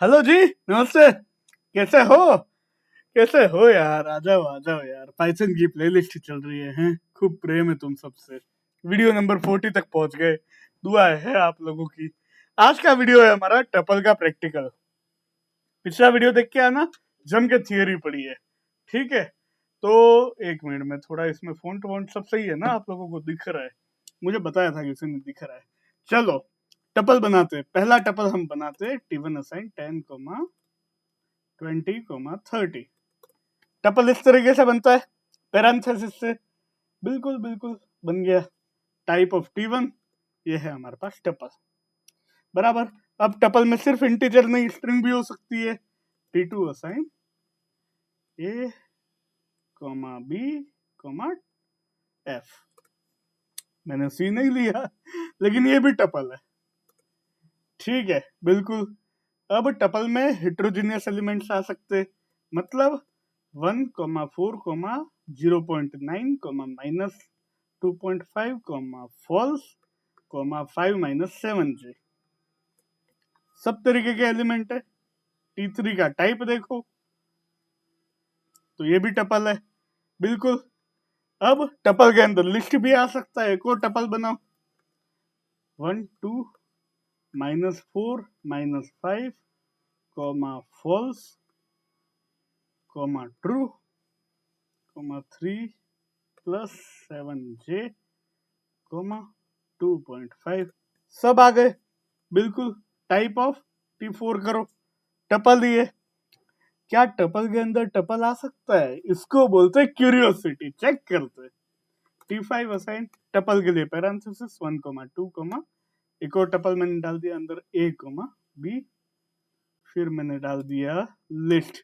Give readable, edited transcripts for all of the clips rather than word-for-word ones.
Hello जी, नमस्ते। कैसे हो? कैसे हो यार? आ जाओ आ जाओ यार, पाइथन की प्लेलिस्ट चल रही है, हैं? खूब प्रेम है तुम सबसे। वीडियो नंबर 40 तक पहुंच गए। दुआ है आप लोगों की। आज का वीडियो है हमारा टपल का प्रैक्टिकल। पिछला वीडियो देख के आना, जम के थियरी पढ़ी है। ठीक है, तो एक मिनट में थोड़ा इसमें फ़ॉन्ट वॉन्ट सब सही है ना? आप लोगों को दिख रहा है? मुझे बताया था कि उसे नहीं दिख रहा है। चलो टपल बनाते हैं। पहला टपल हम बनाते हैं T1 असाइन 10, 20, 30। टपल इस तरीके से बनता है, पैरेंथेसिस से। बिल्कुल बिल्कुल बन गया। टाइप ऑफ T1, ये है हमारे पास टपल। बराबर। अब टपल में सिर्फ इंटीजर नहीं, स्ट्रिंग भी हो सकती है। T2 assign A, B, F। मैंने C नहीं लिया, लेकिन ये भी टपल है। ठीक है, बिल्कुल। अब टपल में हेट्रोजीनियस एलिमेंट्स आ सकते, मतलब 1, 4, 0.9, -2.5, फॉल्स, 5 - 7j। सब तरीके के एलिमेंट है। T3 का टाइप देखो, तो ये भी टपल है। बिल्कुल। अब टपल के अंदर लिस्ट भी आ सकता है। एक और टपल बनाओ, 1, 2, -4, -5, फॉल्स, ट्रू, 3 + 7j, 2.5। सब आ गए। बिल्कुल। टाइप ऑफ T4 करो। टपल दिए। क्या टपल के अंदर टपल आ सकता है? इसको बोलते हैं क्यूरियोसिटी। चेक करते हैं। T5 असाइन टपल के लिए पैरेंथेसिस 1, 2, एक और टपल मैंने डाल दिया अंदर A, B। फिर मैंने डाल दिया list,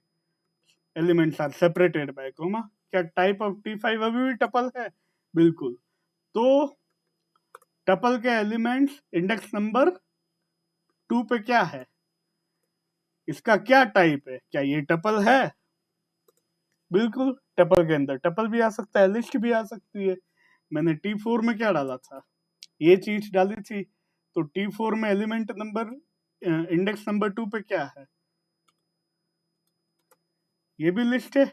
elements are separated by comma. क्या टाइप ऑफ T5 अभी भी टपल है? बिल्कुल। तो टपल के एलिमेंट्स इंडेक्स नंबर 2 पे क्या है? इसका क्या टाइप है? क्या ये टपल है? बिल्कुल। टपल के अंदर टपल भी आ सकता है, लिस्ट भी आ सकती है। मैंने T4 में क्या डाला था? ये चीज डाली थी। तो T4 में एलिमेंट नंबर इंडेक्स नंबर 2 पे क्या है? ये भी लिस्ट है।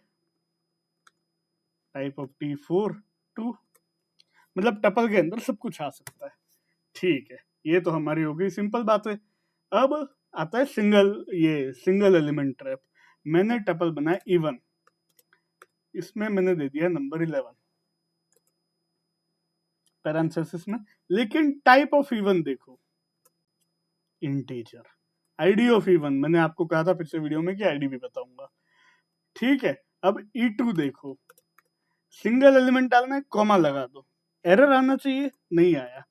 टाइप ऑफ T4 2, मतलब टपल के अंदर सब कुछ आ सकता है। ठीक है, ये तो हमारी हो गई सिंपल बात है। अब आता है सिंगल एलिमेंट ट्रैप। मैंने टपल बनाया इवन, इसमें मैंने दे दिया नंबर 11 पैरेंथेसिस में। लेकिन टाइप ऑफ इवन देखो, इंटीजर। आईडी ऑफ इवन मैंने आपको कहा था पिछले वीडियो में कि आईडी भी बताऊंगा। ठीक है। अब E2 देखो, सिंगल एलिमेंट डालना है, कॉमा लगा दो। एरर आना चाहिए, नहीं आया।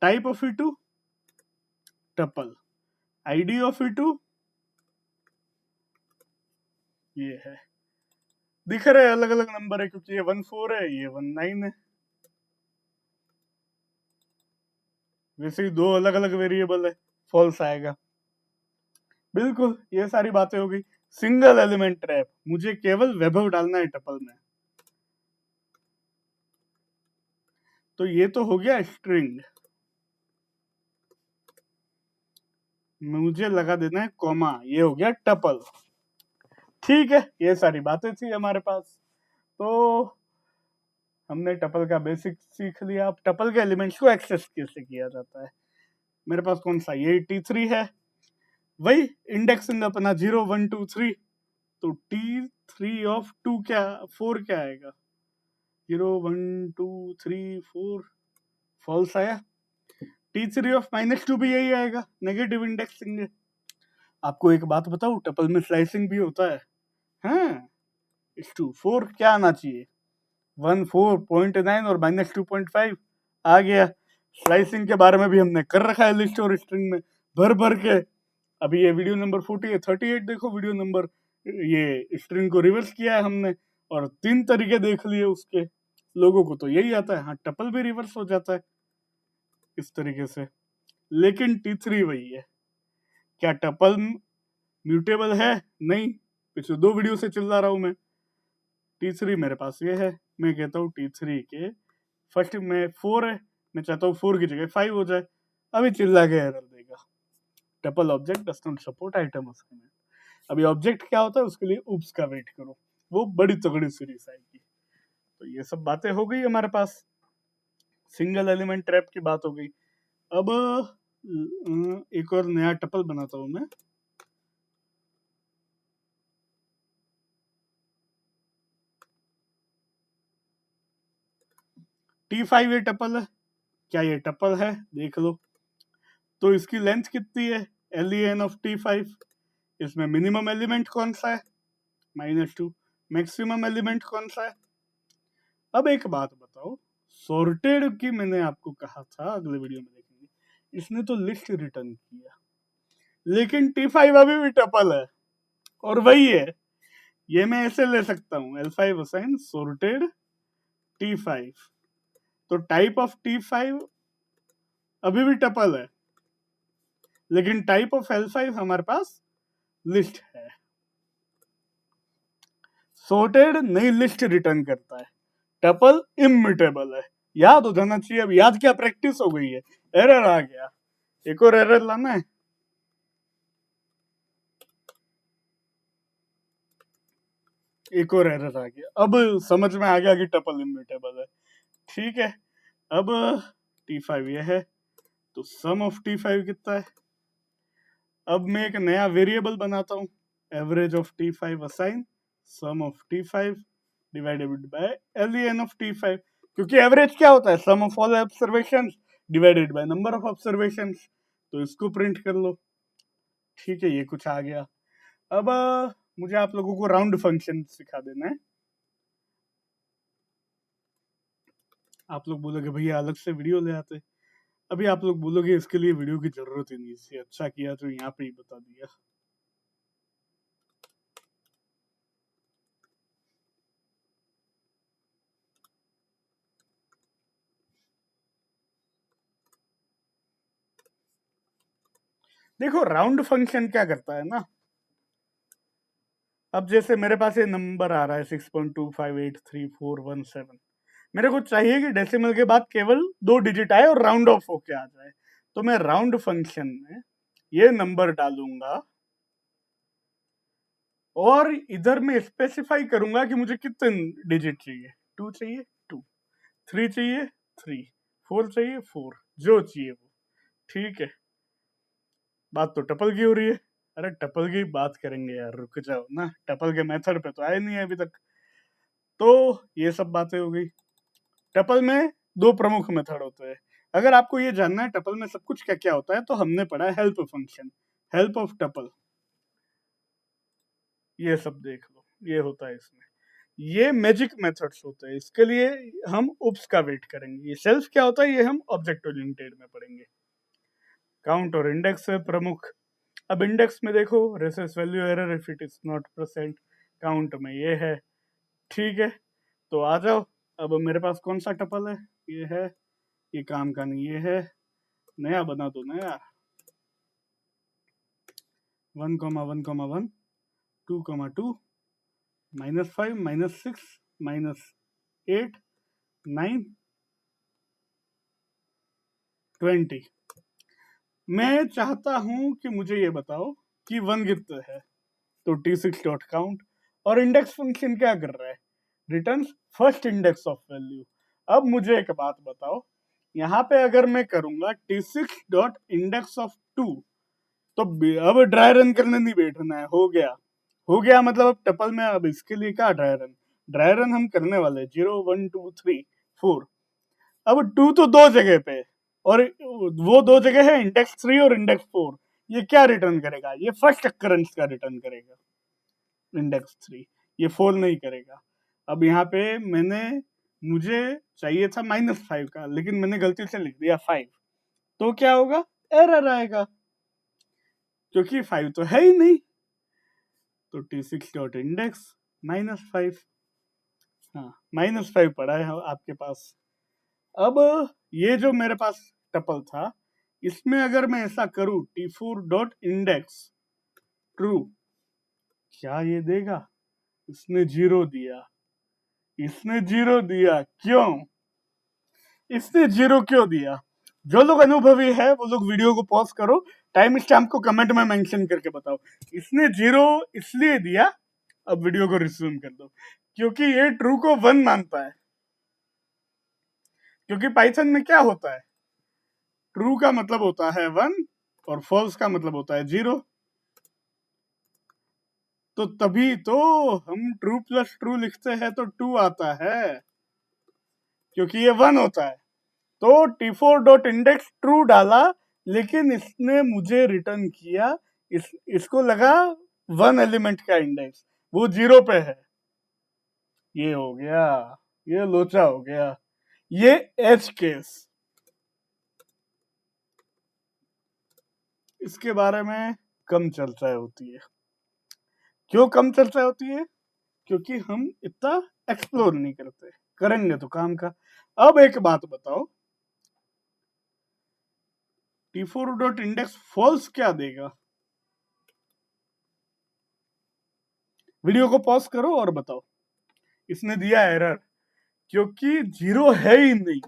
Type of E2 tuple. ID of E2 ये है। दिख रहे अलग अलग नंबर है, क्योंकि ये 14 है, ये 19 है। वैसे ही दो अलग अलग वेरिएबल है, फॉल्स आएगा। बिल्कुल। ये सारी बातें हो गई। सिंगल एलिमेंट ट्रैप, मुझे केवल वैभव डालना है टपल में। तो ये तो हो गया स्ट्रिंग, मुझे लगा देना है कॉमा, ये हो गया टपल। ठीक है, ये सारी बातें थी हमारे पास। तो हमने टपल का बेसिक सीख लिया। अब टपल के एलिमेंट्स को एक्सेस कैसे किया जाता है। मेरे पास कौन सा, ये T3 है। वही इंडेक्सिंग अपना 0, 1, 2, 3। तो T3 ऑफ 2 क्या, 4 क्या आएगा? 0, 1, 2, 3, 4 फॉल्स आया। T3 ऑफ -2 भी यही आएगा, नेगेटिव इंडेक्सिंग है। आपको एक बात बताऊं, टपल में स्लाइसिंग भी होता है। हाँ, 4 क्या आना चाहिए? 14.9 और -2.5 आ गया। स्लाइसिंग के बारे में भी हमने कर रखा है लिस्ट और स्ट्रिंग में भर भर के। अभी ये वीडियो नंबर 40 है, 38 देखो वीडियो नंबर। ये स्ट्रिंग को रिवर्स किया है हमने, और 3 तरीके देख लिए उसके। लोगों को तो यही आता है। हाँ, टपल भी रिवर्स हो जाता है इस तरीके से। लेकिन T3 वही है। क्या टपल म्यूटेबल है? नहीं। पिछले 2 वीडियो से चिल्ला रहा हूं मैं। T3 मेरे पास ये है। मैं कहता हूँ T3 के फर्स्ट में 4 है, मैं चाहता हूँ 4 की जगह 5 हो जाए। अभी चिल्ला के एरर देगा। Tuple object does not support item assignment. अभी ऑब्जेक्ट क्या होता है उसके लिए उप्स का वेट करो, वो बड़ी तगड़ी सीरीज आएगी। तो ये सब बातें हो गई हमारे पास, सिंगल एलिमेंट ट्रैप की बात हो गई। अब एक और नया टपल बनाता हूं मैं। T5 ये टपल है, क्या ये टपल है देख लो। तो इसकी लेंथ कितनी है, LEN ऑफ T5। इसमें मिनिमम एलिमेंट कौन सा है, -2, मैक्सिमम एलिमेंट कौन सा है। अब एक बात बताओ, सॉर्टेड की मैंने आपको कहा था, अगले वीडियो में देखेंगे, इसने तो लिस्ट रिटर्न किया, लेकिन T5 अभी भी टपल है, और वही है, ये मैं ऐसे ले सकता हूँ L5 असाइन सॉर्टेड T5। तो टाइप ऑफ T5 अभी भी टपल है, लेकिन टाइप ऑफ L5 हमारे पास लिस्ट है। सॉर्टेड नई लिस्ट रिटर्न करता है, टपल इम्यूटेबल है, याद हो जाना चाहिए। अब याद क्या, प्रैक्टिस हो गई है। एरर आ गया, एक और एरर लाना है। एक और एरर आ गया, अब समझ में आ गया कि टपल इम्यूटेबल है। ठीक है, अब T5 ये है, तो सम ऑफ T5 कितना है। अब मैं एक नया वेरिएबल बनाता हूँ, average of T5 assign sum of T5 divided by LEN of T5, क्योंकि एवरेज क्या होता है, sum of all observations divided by number of observations. तो इसको प्रिंट कर लो। ठीक है, ये कुछ आ गया। अब मुझे आप लोगों को राउंड फंक्शन सिखा देना है। आप लोग बोलोगे भैया अलग से वीडियो ले आते, अभी आप लोग बोलोगे इसके लिए वीडियो की जरूरत ही नहीं, इससे अच्छा किया तो यहाँ पे ही बता दिया। देखो राउंड फंक्शन क्या करता है ना, अब जैसे मेरे पास ये नंबर आ रहा है 6.258341 मेरे को चाहिए कि डेसिमल के बाद केवल 2 डिजिट आए और राउंड ऑफ होके आ जाए। तो मैं राउंड फंक्शन में ये नंबर डालूंगा और इधर मैं स्पेसिफाई करूंगा कि मुझे कितने डिजिट चाहिए, 2 चाहिए 2, 3 चाहिए 3, 4 चाहिए 4, जो चाहिए वो। ठीक है, बात तो टपल की हो रही है। अरे टपल की बात करेंगे यार, रुक जाओ ना, टपल के मेथड पे तो आए नहीं है अभी तक। तो ये सब बातें हो गई। टपल में 2 प्रमुख मेथड होते हैं। अगर आपको ये जानना है टपल में सब कुछ क्या क्या होता है, तो हमने पढ़ा है help function, help of tuple, ये सब देख लो, ये होता है इसमें। ये मैजिक मेथड्स होते हैं, इसके लिए हम उप्स का वेट करेंगे। ये सेल्फ क्या होता है, ये हम ऑब्जेक्ट ओरिएंटेड में पढ़ेंगे। काउंट और इंडेक्स है प्रमुख। अब इंडेक्स में देखो raises value error if it is not present, count में ये है। ठीक है, तो आ जाओ, अब मेरे पास कौन सा टपल है, ये है, ये काम का नहीं, ये है, नया बना दो ना यार। 1,1,1, 2,2, -5, -6, -8, 9, 20। मैं चाहता हूं कि मुझे ये बताओ कि 1 कितना है, तो T6 डॉट काउंट, और इंडेक्स फंक्शन क्या कर रहा है, written first index of value. अब मुझे एक बात बताओ, यहाँ पे अगर मैं करूंगा T6 डॉट इंडेक्स ऑफ 2, तो अब ड्राई रन करने नहीं बैठना है, हो गया। हो गया मतलब अब टपल में अब इसके लिए क्या ड्राई रन, ड्राई रन हम करने वाले 0 1 2 3 4। अब 2 तो 2 जगह पे, और वो 2 जगह है इंडेक्स 3 और इंडेक्स 4। ये क्या रिटर्न करेगा, ये फर्स्ट अकरेंस का रिटर्न करेगा, इंडेक्स 3, ये 4 नहीं करेगा। अब यहाँ पे मैंने, मुझे चाहिए था -5 का, लेकिन मैंने गलती से लिख दिया 5, तो क्या होगा, एरर आएगा, क्योंकि 5 तो है ही नहीं। तो T6 डॉट इंडेक्स -5, हाँ -5 पड़ा है आपके पास। अब ये जो मेरे पास टपल था, इसमें अगर मैं ऐसा करूं T4 डॉट इंडेक्स ट्रू, क्या ये देगा, इसने 0 दिया, इसने 0 दिया, क्यों, इसने 0 क्यों दिया। जो लोग अनुभवी है वो लोग वीडियो को पॉज करो, टाइम स्टैम्प को कमेंट में मेंशन करके बताओ। इसने 0 इसलिए दिया, अब वीडियो को रिज्यूम कर दो, क्योंकि ये ट्रू को 1 मानता है। क्योंकि पाइथन में क्या होता है, ट्रू का मतलब होता है 1 और फॉल्स का मतलब होता है 0। तो तभी तो हम ट्रू प्लस ट्रू लिखते हैं तो 2 आता है, क्योंकि ये 1 होता है। तो t4 डॉट इंडेक्स ट्रू डाला, लेकिन इसने मुझे रिटर्न किया, इसको लगा 1 एलिमेंट का इंडेक्स, वो 0 पे है। ये हो गया, ये लोचा हो गया, ये एज केस। इसके बारे में कम चर्चा होती है। क्यों कम चर्चा होती है? क्योंकि हम इतना एक्सप्लोर नहीं करते, करेंगे तो काम का। अब एक बात बताओ, t4 डॉट इंडेक्स फॉल्स क्या देगा? वीडियो को पॉज करो और बताओ। इसने दिया एरर, क्योंकि 0 है ही नहीं,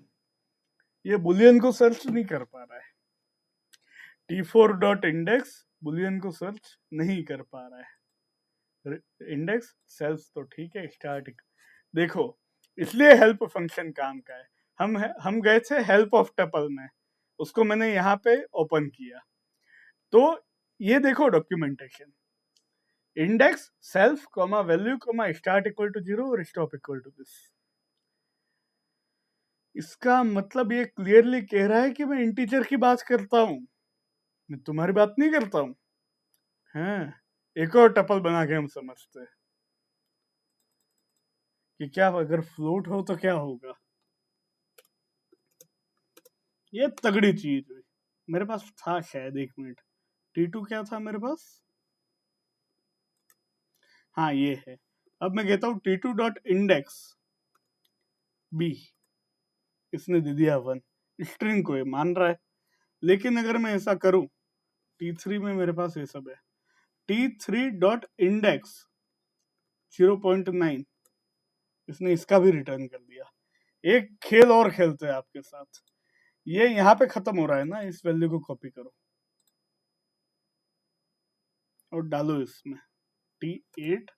ये बुलियन को सर्च नहीं कर पा रहा है। t4 डॉट इंडेक्स बुलियन को सर्च नहीं कर पा रहा है। इंडेक्स सेल्स तो ठीक है, स्टैटिक देखो, इसलिए हेल्प फंक्शन काम का है। हम गए थे हेल्प ऑफ टपल में, उसको मैंने यहाँ पे ओपन किया, तो ये देखो documentation, index self comma value comma start equal to 0 और स्टॉप इक्वल टू दिस। इसका मतलब ये क्लियरली कह रहा है कि मैं इंटीजर की बात करता हूँ, मैं तुम्हारी बात नहीं करता हूँ। हाँ, एक और टपल बना के हम समझते हैं कि क्या अगर फ्लोट हो तो क्या होगा। ये तगड़ी चीज हुई। मेरे पास था शायद, 1 मिनट, t2 क्या था मेरे पास? हाँ ये है। अब मैं कहता हूँ t2 डॉट इंडेक्स b, इसने दे दिया 1, स्ट्रिंग को ये मान रहा है। लेकिन अगर मैं ऐसा करूं, t3 में मेरे पास ये सब है, t3 डॉट इंडेक्स 0.9, इसने इसका भी रिटर्न कर दिया। एक खेल और खेलते हैं आपके साथ, ये यहाँ पे खत्म हो रहा है ना, इस वैल्यू को कॉपी करो और डालो इसमें t8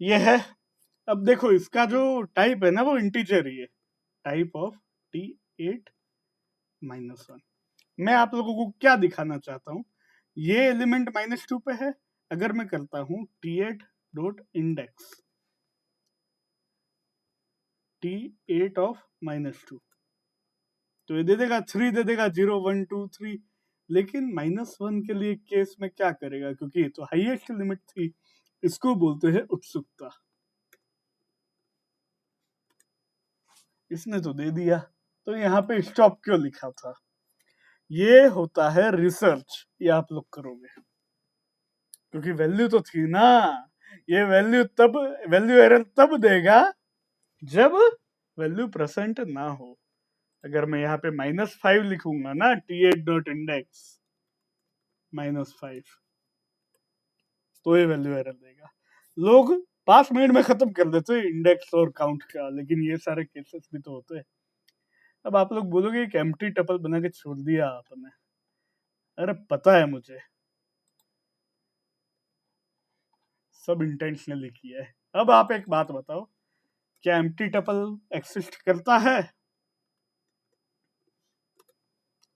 ये है। अब देखो इसका जो टाइप है ना वो इंटीजर ही है, टाइप ऑफ t8 -1। मैं आप लोगों को क्या दिखाना चाहता हूँ, ये एलिमेंट -2 पे है। अगर मैं करता हूँ t8 dot index t8 of -2, तो ये दे देगा 3, दे देगा 0 1 2 3। लेकिन -1 के लिए केस में क्या करेगा, क्योंकि ये तो हाईएस्ट लिमिट थी, इसको बोलते हैं उत्सुकता। इसने तो दे दिया, तो यहाँ पे स्टॉप क्यों लिखा था? ये होता है रिसर्च, ये आप लोग करोगे, क्योंकि वैल्यू तो थी ना। ये वैल्यू एरर तब देगा जब वैल्यू प्रेजेंट ना हो। अगर मैं यहाँ पे -5 लिखूंगा ना, t8 डॉट इंडेक्स -5, तो ये वैल्यू एरर देगा। लोग 5 मिनट में खत्म कर देते हैं इंडेक्स और काउंट का, लेकिन ये सारे केसेस भी तो होते हैं। अब आप लोग बोलोगे कि एम्प्टी टपल बना के छोड़ दिया आपने। अरे पता है मुझे, सब इंटेंशनली किया है। अब आप एक बात बताओ, क्या एम्प्टी टपल एक्सिस्ट करता है?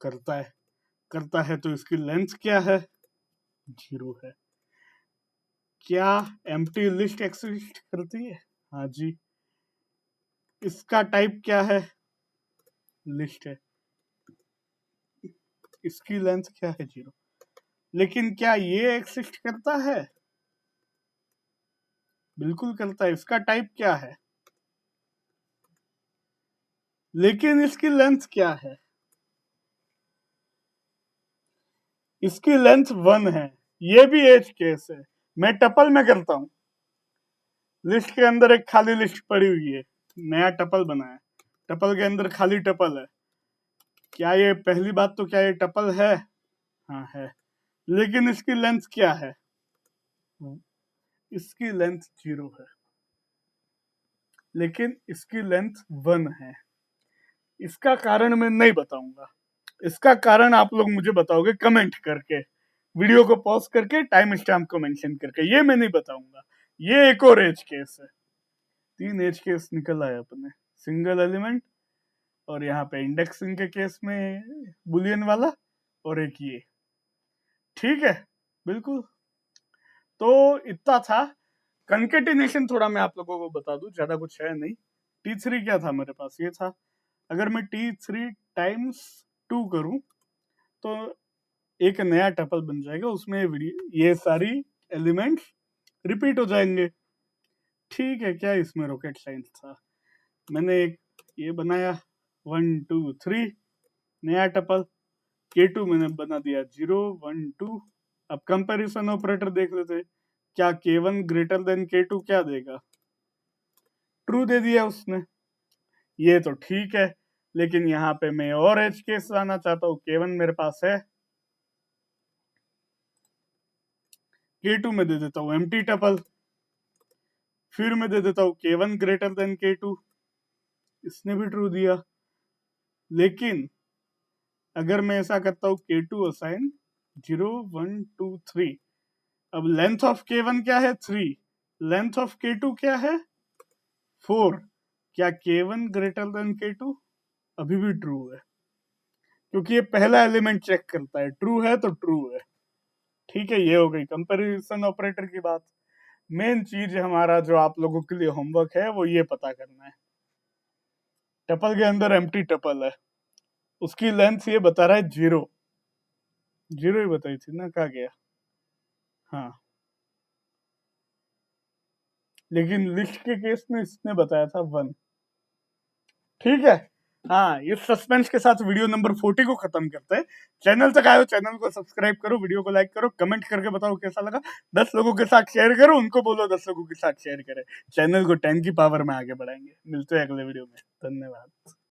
करता है। करता है तो इसकी लेंथ क्या है? 0 है। क्या एम्प्टी लिस्ट एक्सिस्ट करती है? हाँ जी। इसका टाइप क्या है? लिस्ट है। इसकी लेंथ क्या है? 0। लेकिन क्या ये एक्सिस्ट करता है? बिल्कुल करता है। इसका टाइप क्या है? लेकिन इसकी लेंथ क्या है? इसकी लेंथ 1 है। ये भी एज केस है। मैं टपल में करता हूं, लिस्ट के अंदर एक खाली लिस्ट पड़ी हुई है, नया टपल बना है, टपल के अंदर खाली टपल है। क्या ये, पहली बात तो क्या ये टपल है? हाँ है। लेकिन इसकी लेंथ क्या है? इसकी लेंथ 0 है, लेकिन इसकी लेंथ 1 है। इसका कारण मैं नहीं बताऊंगा, इसका कारण आप लोग मुझे बताओगे कमेंट करके, वीडियो को पॉज करके टाइम स्टैम्प को मेंशन करके, ये मैं नहीं बताऊंगा। ये एक और एज केस है। 3 एज केस निकल आए अपने, सिंगल एलिमेंट, और यहाँ पे इंडेक्सिंग के केस में बुलियन वाला, और एक ये। ठीक है, बिल्कुल। तो इतना था। कंकेटिनेशन थोड़ा मैं आप लोगों को बता दूं, ज्यादा कुछ है नहीं। T3 क्या था मेरे पास, ये था। अगर मैं T3 टाइम्स 2 करूं तो एक नया टपल बन जाएगा, उसमें ये सारी एलिमेंट्स रिपीट हो जाएंगे। ठीक है, क्या इसमें रॉकेट साइंस था। मैंने एक ये बनाया 1 2 3 नया टपल, K2 मैंने बना दिया 0 1 2। अब कंपैरिजन ऑपरेटर देख लेते, क्या K1 ग्रेटर देन K2 क्या देगा, ट्रू दे दिया उसने। ये तो ठीक है, लेकिन यहाँ पे मैं और एज केस लाना चाहता हूँ। K1 मेरे पास है, K2 में दे देता हूँ एम्प्टी टपल, फिर मैं दे देता हूँ K1 ग्रेटर देन K2, इसने भी ट्रू दिया। लेकिन अगर मैं ऐसा करता हूँ K2 असाइन 0 1 2 3, अब लेंथ ऑफ K1 क्या है 3, लेंथ ऑफ K2 क्या है 4, क्या K1 ग्रेटर देन K2, अभी भी ट्रू है, क्योंकि ये पहला एलिमेंट चेक करता है, ट्रू है तो ट्रू है। ठीक है, ये हो गई कंपैरिजन ऑपरेटर की बात। मेन चीज हमारा जो आप लोगों के लिए होमवर्क है वो ये पता करना है, टपल के अंदर एम्प्टी टपल है, उसकी लेंथ ये बता रहा है 0 ही बताई थी ना, कहा गया। हाँ, लेकिन लिस्ट के केस में इसने बताया था 1। ठीक है, हाँ, इस सस्पेंस के साथ वीडियो नंबर 40 को खत्म करते हैं। चैनल तक आए हो, चैनल को सब्सक्राइब करो, वीडियो को लाइक करो, कमेंट करके बताओ कैसा लगा। 10 लोगों के साथ शेयर करो, उनको बोलो 10 लोगों के साथ शेयर करें। चैनल को 10 की पावर में आगे बढ़ाएंगे। मिलते हैं अगले वीडियो में, धन्यवाद।